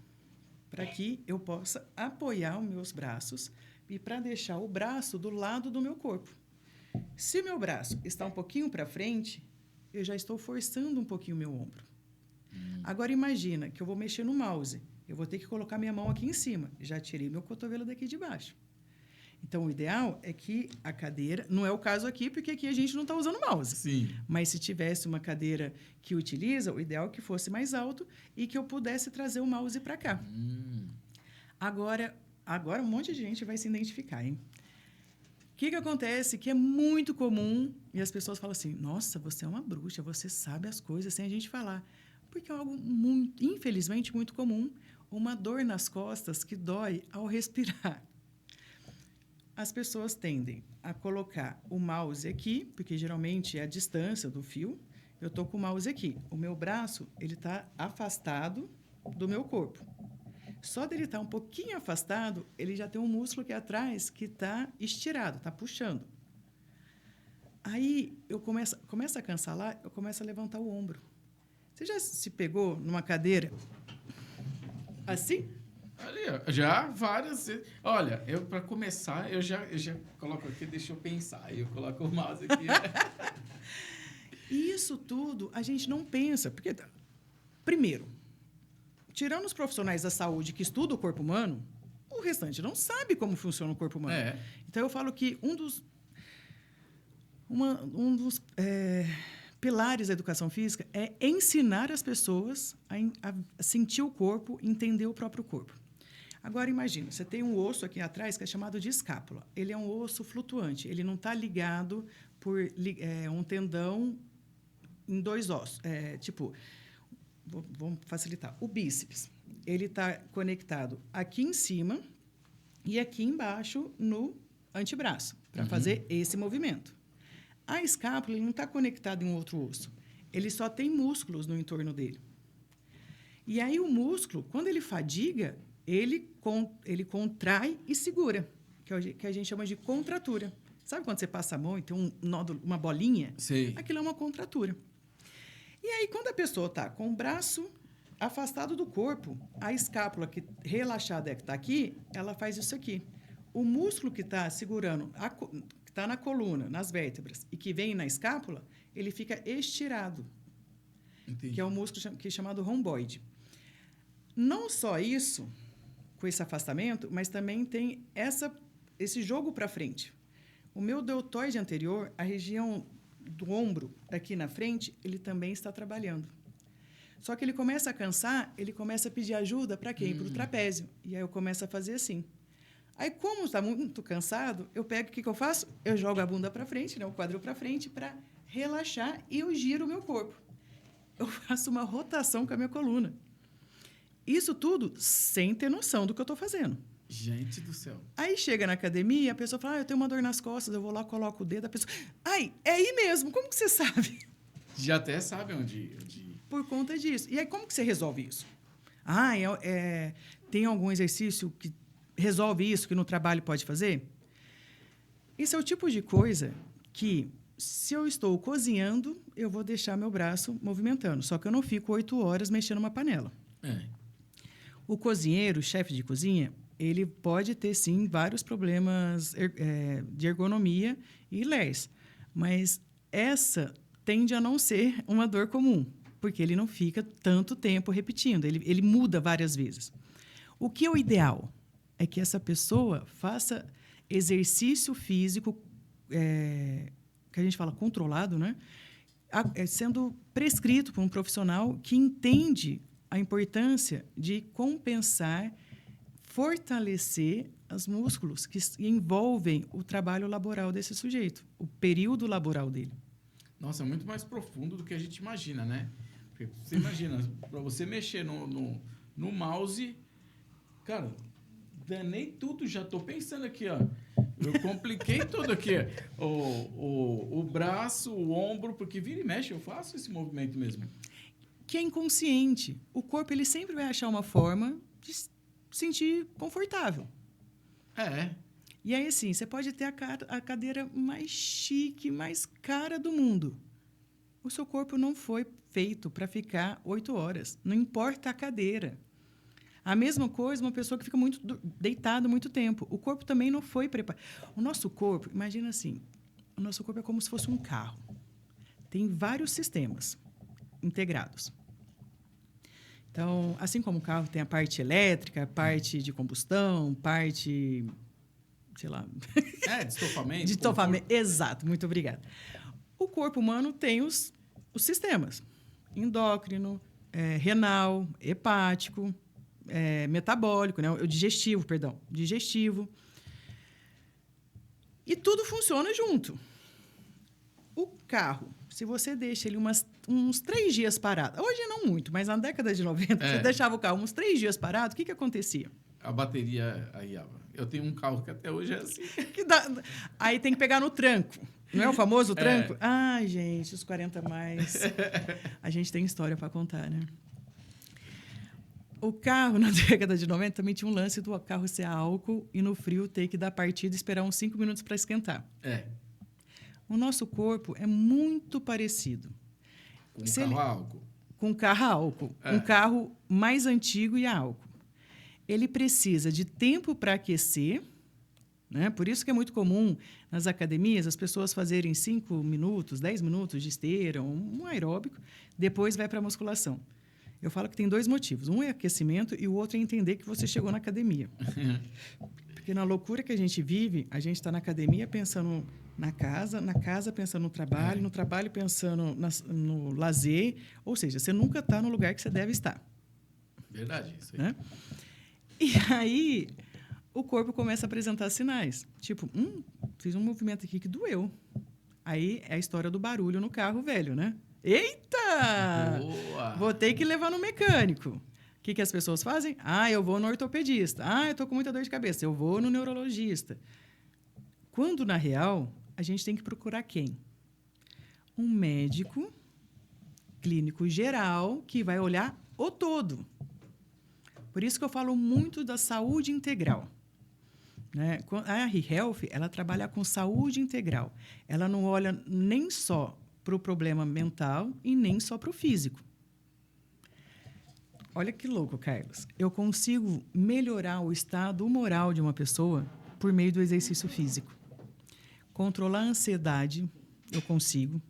Para que eu possa apoiar os meus braços e para deixar o braço do lado do meu corpo. Se o meu braço está um pouquinho para frente, eu já estou forçando um pouquinho o meu ombro. Agora, imagina que eu vou mexer no mouse. Eu vou ter que colocar minha mão aqui em cima. Já tirei meu cotovelo daqui de baixo. Então, o ideal é que a cadeira... Não é o caso aqui, porque aqui a gente não está usando mouse. Sim. Mas se tivesse uma cadeira que utiliza, o ideal é que fosse mais alto e que eu pudesse trazer o mouse para cá. Agora um monte de gente vai se identificar, hein? O que acontece? Que é muito comum e as pessoas falam assim, nossa, você é uma bruxa, você sabe as coisas sem a gente falar. Porque é algo, infelizmente, muito comum, uma dor nas costas que dói ao respirar. As pessoas tendem a colocar o mouse aqui, porque geralmente é a distância do fio. Eu estou com o mouse aqui. O meu braço ele está afastado do meu corpo. Só dele estar um pouquinho afastado, ele já tem um músculo aqui atrás que está estirado, está puxando. Aí eu começo a cansar lá, eu começo a levantar o ombro. Você já se pegou numa cadeira assim? Ali, ó, já várias vezes. Olha, para começar, eu já coloco aqui, deixa eu pensar. Aí eu coloco o mouse aqui. E isso tudo a gente não pensa. Porque, primeiro, tirando os profissionais da saúde que estudam o corpo humano, o restante não sabe como funciona o corpo humano. Então, eu falo que um dos pilares da educação física é ensinar as pessoas a sentir o corpo, entender o próprio corpo. Agora, imagina, você tem um osso aqui atrás que é chamado de escápula. Ele é um osso flutuante, ele não está ligado por um tendão em dois ossos. Vamos facilitar. O bíceps, ele está conectado aqui em cima e aqui embaixo no antebraço, para fazer esse movimento. A escápula ele não está conectada em um outro osso. Ele só tem músculos no entorno dele. E aí o músculo, quando ele fadiga, ele contrai e segura, que a gente chama de contratura. Sabe quando você passa a mão e tem um nódulo, uma bolinha? Sei. Aquilo é uma contratura. E aí, quando a pessoa está com o braço afastado do corpo, a escápula que relaxada que está aqui, ela faz isso aqui. O músculo que está segurando, que está na coluna, nas vértebras, e que vem na escápula, ele fica estirado. Entendi. Que é um músculo que é chamado romboide. Não só isso, com esse afastamento, mas também tem esse jogo para frente. O meu deltoide anterior, a região do ombro aqui na frente, ele também está trabalhando. Só que ele começa a cansar, ele começa a pedir ajuda para quem? Para o trapézio. E aí eu começo a fazer assim. Aí, como está muito cansado, eu pego, o que eu faço? Eu jogo a bunda para frente, né, o quadril para frente, para relaxar e eu giro o meu corpo. Eu faço uma rotação com a minha coluna. Isso tudo sem ter noção do que eu estou fazendo. Gente do céu. Aí chega na academia, a pessoa fala, eu tenho uma dor nas costas, eu vou lá, coloco o dedo, a pessoa... Ai, é aí mesmo, como que você sabe? Já até sabe onde... Por conta disso. E aí, como que você resolve isso? Tem algum exercício que resolve isso, que no trabalho pode fazer? Isso é o tipo de coisa que, se eu estou cozinhando, eu vou deixar meu braço movimentando. Só que eu não fico 8 horas mexendo numa panela. O cozinheiro, o chefe de cozinha, ele pode ter, sim, vários problemas de ergonomia e LERS. Mas essa tende a não ser uma dor comum, porque ele não fica tanto tempo repetindo, ele muda várias vezes. O que é o ideal? É que essa pessoa faça exercício físico, que a gente fala controlado, né? Sendo prescrito por um profissional que entende a importância de compensar, fortalecer os músculos que envolvem o trabalho laboral desse sujeito, o período laboral dele. Nossa, é muito mais profundo do que a gente imagina, né? Porque você imagina, para você mexer no mouse, cara, danei tudo, já estou pensando aqui, ó. Eu compliquei tudo aqui. O braço, o ombro, porque vira e mexe, eu faço esse movimento mesmo. Que é inconsciente. O corpo ele sempre vai achar uma forma de se sentir confortável. E aí, assim, você pode ter a cadeira mais chique, mais cara do mundo. O seu corpo não foi feito para ficar 8 horas. Não importa a cadeira. A mesma coisa, uma pessoa que fica muito deitada muito tempo. O corpo também não foi preparado. O nosso corpo, imagina assim, o nosso corpo é como se fosse um carro. Tem vários sistemas integrados. Então, assim como o carro tem a parte elétrica, a parte de combustão, parte, sei lá... de estofamento. De estofamento, exato, muito obrigada. O corpo humano tem os sistemas. Endócrino, renal, hepático, metabólico, né? O digestivo, perdão. Digestivo. E tudo funciona junto. O carro, se você deixa ele uns 3 dias parado, hoje não muito, mas na década de 90, você deixava o carro uns 3 dias parado, o que acontecia? A bateria aí, eu tenho um carro que até hoje é assim. Aí tem que pegar no tranco. Não é o famoso tranco? Ai, gente, os 40 mais. A gente tem história para contar, né? O carro, na década de 90, também tinha um lance do carro ser a álcool e no frio ter que dar partida e esperar uns 5 minutos para esquentar. O nosso corpo é muito parecido. Com carro a álcool. Com carro a álcool. Um carro mais antigo e a álcool. Ele precisa de tempo para aquecer, né? Por isso que é muito comum nas academias as pessoas fazerem 5 minutos, 10 minutos de esteira, um aeróbico, depois vai para a musculação. Eu falo que tem 2 motivos. Um é aquecimento e o outro é entender que você chegou na academia. Porque na loucura que a gente vive, a gente está na academia pensando na casa pensando no trabalho pensando no lazer. Ou seja, você nunca está no lugar que você deve estar. Verdade, isso aí. Né? E aí, o corpo começa a apresentar sinais. Tipo, fiz um movimento aqui que doeu. Aí é a história do barulho no carro velho, né? Eita! Boa! Vou ter que levar no mecânico. O que as pessoas fazem? Ah, eu vou no ortopedista. Ah, eu tô com muita dor de cabeça. Eu vou no neurologista. Quando, na real, a gente tem que procurar quem? Um médico clínico geral que vai olhar o todo. Por isso que eu falo muito da saúde integral. Né? A ReHealth, ela trabalha com saúde integral. Ela não olha nem só para o problema mental e nem só para o físico. Olha que louco, Carlos. Eu consigo melhorar o estado moral de uma pessoa por meio do exercício físico. Controlar a ansiedade, eu consigo.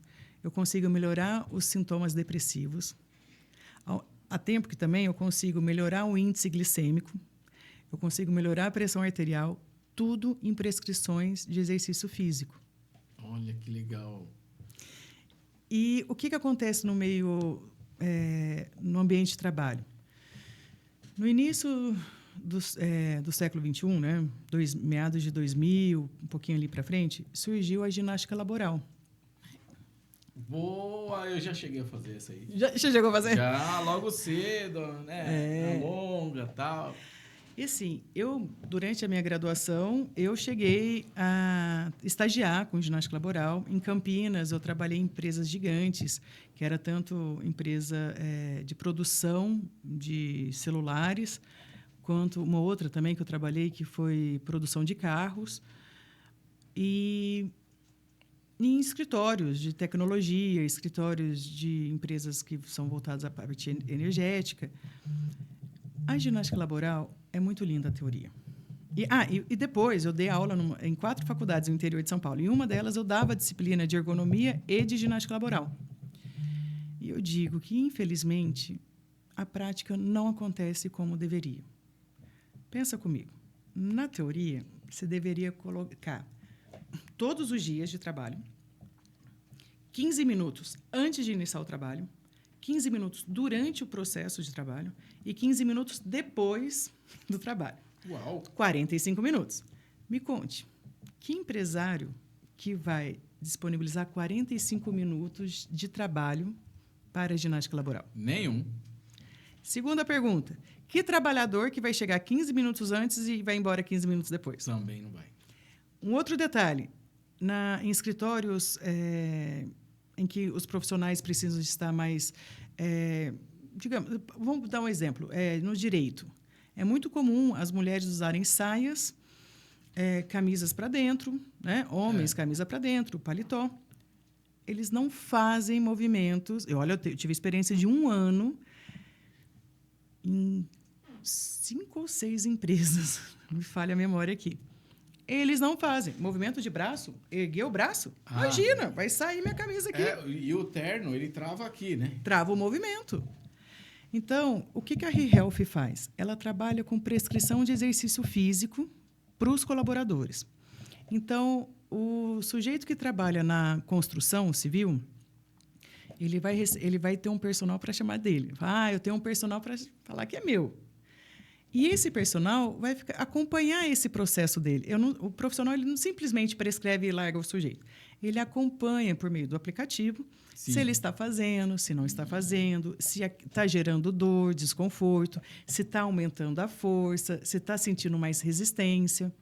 Eu consigo melhorar os sintomas depressivos. Há tempo que também eu consigo melhorar o índice glicêmico. Eu consigo melhorar a pressão arterial. Tudo em prescrições de exercício físico. Olha que legal. E o que acontece no meio, no ambiente de trabalho? No início do século XXI, né, meados de 2000, um pouquinho ali para frente, surgiu a ginástica laboral. Boa! Eu já cheguei a fazer isso aí. Já chegou a fazer? Já, logo cedo, né? Longa e tal. E assim, durante a minha graduação, eu cheguei a estagiar com ginástica laboral. Em Campinas, eu trabalhei em empresas gigantes, que era tanto empresa de produção de celulares, quanto uma outra também que eu trabalhei, que foi produção de carros. E em escritórios de tecnologia, escritórios de empresas que são voltadas à parte energética. A ginástica laboral é muito linda a teoria. E depois eu dei aula em 4 faculdades no interior de São Paulo. Em uma delas eu dava disciplina de ergonomia e de ginástica laboral. E eu digo que, infelizmente, a prática não acontece como deveria. Pensa comigo. Na teoria, você deveria colocar todos os dias de trabalho, 15 minutos antes de iniciar o trabalho, 15 minutos durante o processo de trabalho e 15 minutos depois do trabalho. Uau! 45 minutos. Me conte, que empresário que vai disponibilizar 45 minutos de trabalho para a ginástica laboral? Nenhum. Segunda pergunta, que trabalhador que vai chegar 15 minutos antes e vai embora 15 minutos depois? Também não vai. Um outro detalhe, em escritórios em que os profissionais precisam estar mais... digamos, vamos dar um exemplo. No direito, é muito comum as mulheres usarem saias, camisas para dentro, né? Homens, camisa para dentro, paletó. Eles não fazem movimentos... Eu tive experiência de 1 ano em 5 ou 6 empresas. Me falha a memória aqui. Eles não fazem. Movimento de braço, erguer o braço. Imagina, vai sair minha camisa aqui. E o terno, ele trava aqui, né? Trava o movimento. Então, o que a ReHealth faz? Ela trabalha com prescrição de exercício físico para os colaboradores. Então, o sujeito que trabalha na construção civil, ele vai ter um personal para chamar dele. Eu tenho um personal para falar que é meu. E esse personal vai acompanhar esse processo dele. O profissional ele não simplesmente prescreve e larga o sujeito. Ele acompanha por meio do aplicativo. Sim. Se ele está fazendo, se não está fazendo, se está gerando dor, desconforto, se está aumentando a força, se está sentindo mais resistência.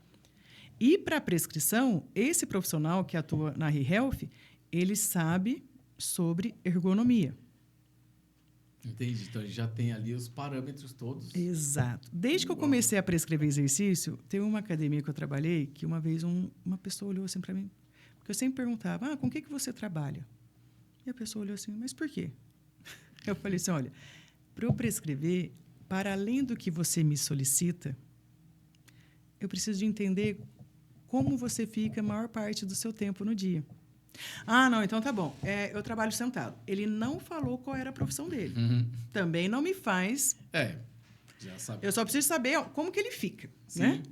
E para a prescrição, esse profissional que atua na ReHealth, ele sabe sobre ergonomia. Entendi. Então, ele já tem ali os parâmetros todos. Exato. Desde que eu comecei a prescrever exercício, teve uma academia que eu trabalhei que uma vez uma pessoa olhou assim para mim, porque eu sempre perguntava, com o que você trabalha? E a pessoa olhou assim, mas por quê? Eu falei assim, olha, para eu prescrever, para além do que você me solicita, eu preciso de entender como você fica a maior parte do seu tempo no dia. Não, então tá bom. Eu trabalho sentado. Ele não falou qual era a profissão dele. Uhum. Também não me faz... já sabe. Eu só preciso saber como que ele fica, né?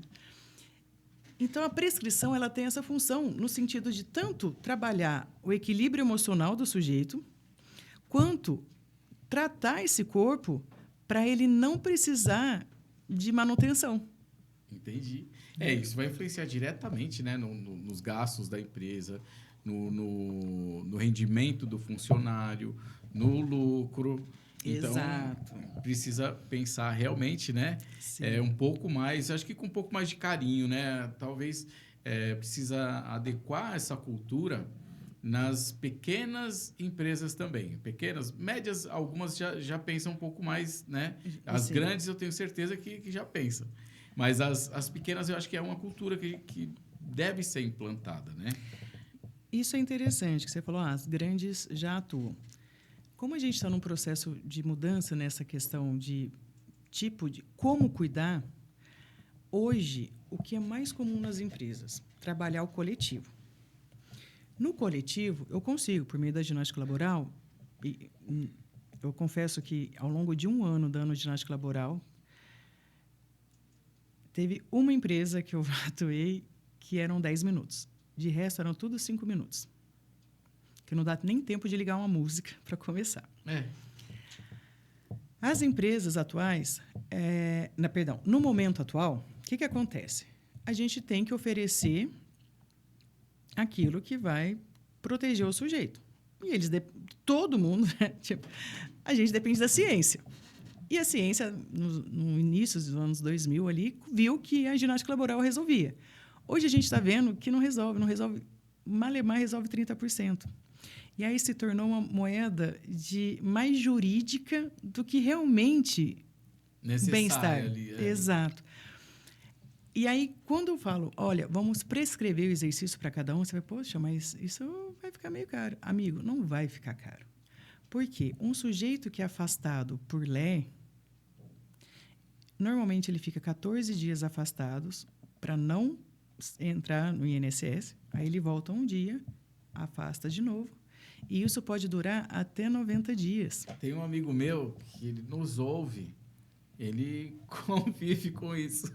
Então, a prescrição ela tem essa função no sentido de tanto trabalhar o equilíbrio emocional do sujeito, quanto tratar esse corpo para ele não precisar de manutenção. Entendi. Isso vai influenciar diretamente, né, nos gastos da empresa, no rendimento do funcionário, no lucro. Então, Exato. precisa pensar realmente, né? Sim. Um pouco mais, acho que com um pouco mais de carinho, né? Talvez precisa adequar essa cultura nas pequenas empresas também. Pequenas, médias, algumas já pensam um pouco mais, né? As Sim. grandes eu tenho certeza que já pensam. Mas as pequenas eu acho que é uma cultura que deve ser implantada, né? Isso é interessante, que você falou, as grandes já atuam. Como a gente está num processo de mudança nessa questão de tipo de como cuidar, hoje, o que é mais comum nas empresas? Trabalhar o coletivo. No coletivo, eu consigo, por meio da ginástica laboral, eu confesso que, ao longo de um ano dando ginástica laboral, teve uma empresa que eu atuei que eram 10 minutos. De resto, eram tudo 5 minutos. Que não dá nem tempo de ligar uma música para começar. As empresas atuais, no momento atual, o que acontece? A gente tem que oferecer aquilo que vai proteger o sujeito. E todo mundo, né? Tipo, a gente depende da ciência. E a ciência, no início dos anos 2000 ali, viu que a ginástica laboral resolvia. Hoje a gente está vendo que não resolve, malemar resolve 30%. E aí se tornou uma moeda mais jurídica do que realmente bem-estar. Exato. E aí, quando eu falo, olha, vamos prescrever o exercício para cada um, você vai, poxa, mas isso vai ficar meio caro. Amigo, não vai ficar caro. Por quê? Um sujeito que é afastado por lei, normalmente ele fica 14 dias afastados para não entrar no INSS, aí ele volta um dia, afasta de novo, e isso pode durar até 90 dias. Tem um amigo meu que ele nos ouve, ele convive com isso.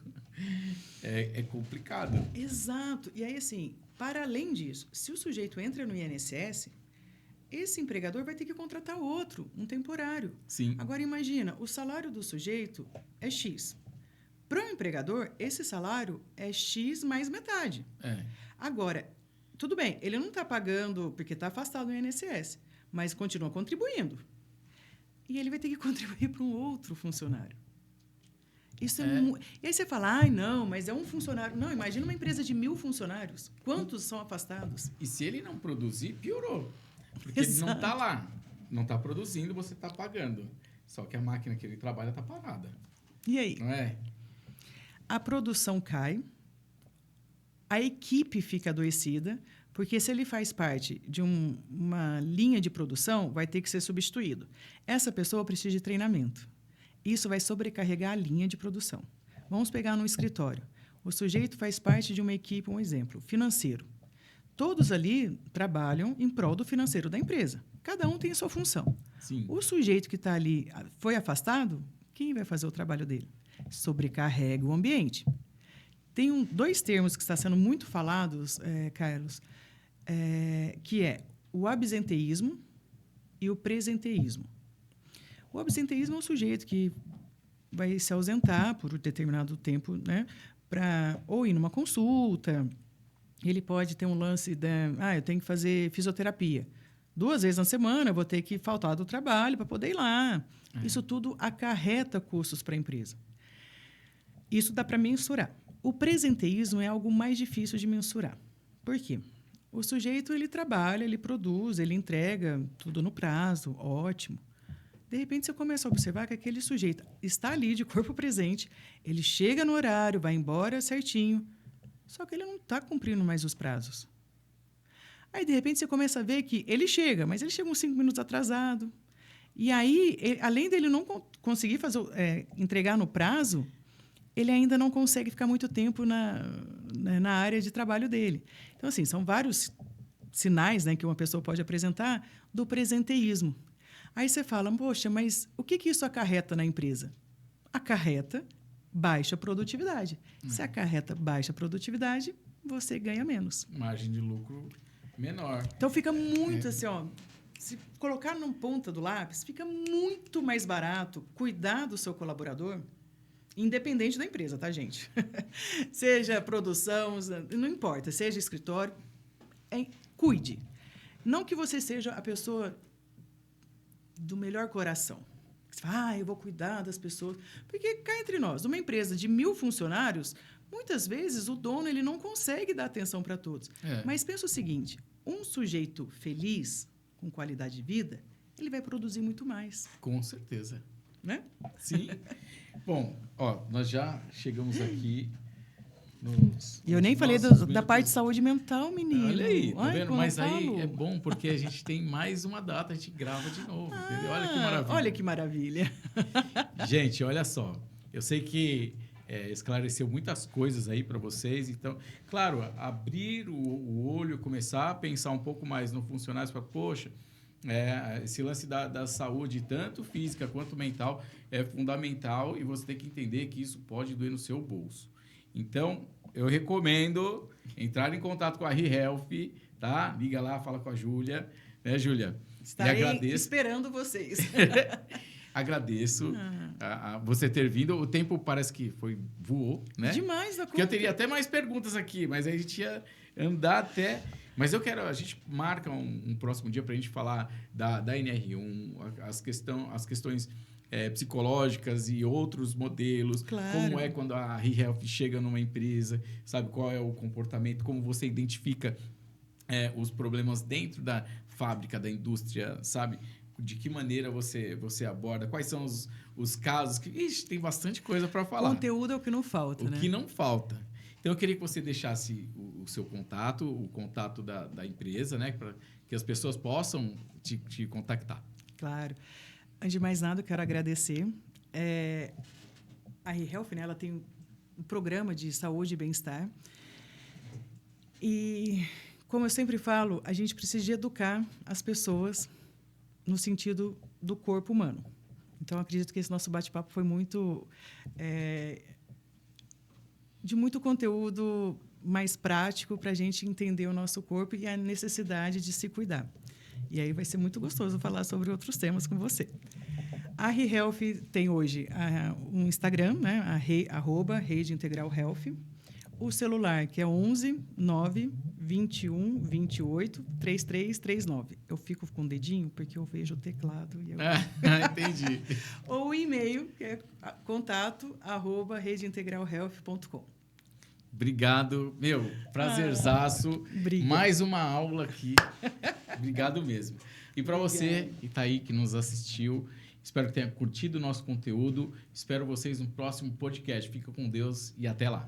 É complicado. Exato. E aí, assim, para além disso, se o sujeito entra no INSS, esse empregador vai ter que contratar outro, um temporário. Sim. Agora, imagina, o salário do sujeito é X. Para o empregador, esse salário é X mais metade. Agora, tudo bem, ele não está pagando porque está afastado do INSS, mas continua contribuindo. E ele vai ter que contribuir para um outro funcionário. Isso E aí você fala, não, mas é um funcionário. Não, imagina uma empresa de 1.000 funcionários. Quantos são afastados? E se ele não produzir, piorou. Porque ele não está lá. Não está produzindo, você está pagando. Só que a máquina que ele trabalha está parada. E aí? Não é? A produção cai, a equipe fica adoecida, porque se ele faz parte de uma linha de produção, vai ter que ser substituído. Essa pessoa precisa de treinamento. Isso vai sobrecarregar a linha de produção. Vamos pegar no escritório. O sujeito faz parte de uma equipe, um exemplo, financeiro. Todos ali trabalham em prol do financeiro da empresa. Cada um tem a sua função. Sim. O sujeito que está ali foi afastado, quem vai fazer o trabalho dele? Sobrecarrega o ambiente. Tem dois termos que estão sendo muito falados, Carlos, que é o absenteísmo e o presenteísmo. O absenteísmo é um sujeito que vai se ausentar por um determinado tempo, né, para ou ir numa consulta. Ele pode ter um lance eu tenho que fazer fisioterapia. 2 vezes na semana eu vou ter que faltar do trabalho para poder ir lá. Isso tudo acarreta custos para a empresa. Isso dá para mensurar. O presenteísmo é algo mais difícil de mensurar. Por quê? O sujeito, ele trabalha, ele produz, ele entrega tudo no prazo, ótimo. De repente, você começa a observar que aquele sujeito está ali de corpo presente, ele chega no horário, vai embora certinho, só que ele não está cumprindo mais os prazos. Aí, de repente, você começa a ver que ele chega, mas ele chega uns 5 minutos atrasado. E aí, além dele não conseguir entregar no prazo, ele ainda não consegue ficar muito tempo na área de trabalho dele. Então, assim, são vários sinais, né, que uma pessoa pode apresentar do presenteísmo. Aí você fala, poxa, mas o que isso acarreta na empresa? Acarreta baixa produtividade. Se acarreta baixa produtividade, você ganha menos. Margem de lucro menor. Então, fica muito assim, se colocar na ponta do lápis, fica muito mais barato cuidar do seu colaborador, independente da empresa, tá, gente? Seja produção, não importa, seja escritório. cuide. Não que você seja a pessoa do melhor coração. Você fala, eu vou cuidar das pessoas. Porque, cá entre nós, uma empresa de 1.000 funcionários, muitas vezes o dono ele não consegue dar atenção para todos. Mas pensa o seguinte, um sujeito feliz, com qualidade de vida, ele vai produzir muito mais. Com certeza. Né? Sim. Bom, nós já chegamos aqui... E eu nem falei da parte de saúde mental, menino. Olha aí, tá vendo? Mas aí falo. é bom, porque a gente tem mais uma data, a gente grava de novo, entendeu? Olha que maravilha. Olha que maravilha. Gente, olha só. Eu sei que esclareceu muitas coisas aí para vocês. Então, claro, abrir o olho, começar a pensar um pouco mais no funcionário, para, poxa, esse lance da saúde, tanto física quanto mental, é fundamental e você tem que entender que isso pode doer no seu bolso. Então, eu recomendo entrar em contato com a ReHealth, tá? Liga lá, fala com a Júlia, né, Júlia? Estarei esperando vocês. Agradeço você ter vindo. O tempo parece que voou, né? Demais da conta. Porque eu teria até mais perguntas aqui, mas a gente ia andar até... Mas a gente marca um próximo dia para a gente falar da NR1, as questões... psicológicas e outros modelos, claro. Como é quando a ReHealth chega numa empresa, sabe qual é o comportamento, como você identifica os problemas dentro da fábrica, da indústria, sabe? De que maneira você aborda, quais são os casos que... tem bastante coisa para falar. Conteúdo é o que não falta, né? O que não falta. Então, eu queria que você deixasse o seu contato, o contato da empresa, né? Para que as pessoas possam te contactar. Claro. Antes de mais nada, eu quero agradecer. A ReHealth, né, ela tem um programa de saúde e bem-estar. E, como eu sempre falo, a gente precisa de educar as pessoas no sentido do corpo humano. Então, eu acredito que esse nosso bate-papo foi muito... de muito conteúdo mais prático para a gente entender o nosso corpo e a necessidade de se cuidar. E aí vai ser muito gostoso falar sobre outros temas com você. A ReHealth tem hoje um Instagram, né? @Rede Integral Health. O celular, que é 11 9 21 28 3339. Eu fico com o dedinho porque eu vejo o teclado. E Entendi. Ou o e-mail, que é contato@redeintegralhealth.com. Obrigado. Prazerzaço. Obrigado. Mais uma aula aqui. Obrigado mesmo. E para você que está aí, que nos assistiu, espero que tenha curtido o nosso conteúdo. Espero vocês no próximo podcast. Fica com Deus e até lá.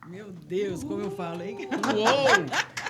Meu Deus, como eu falo, hein? Uou!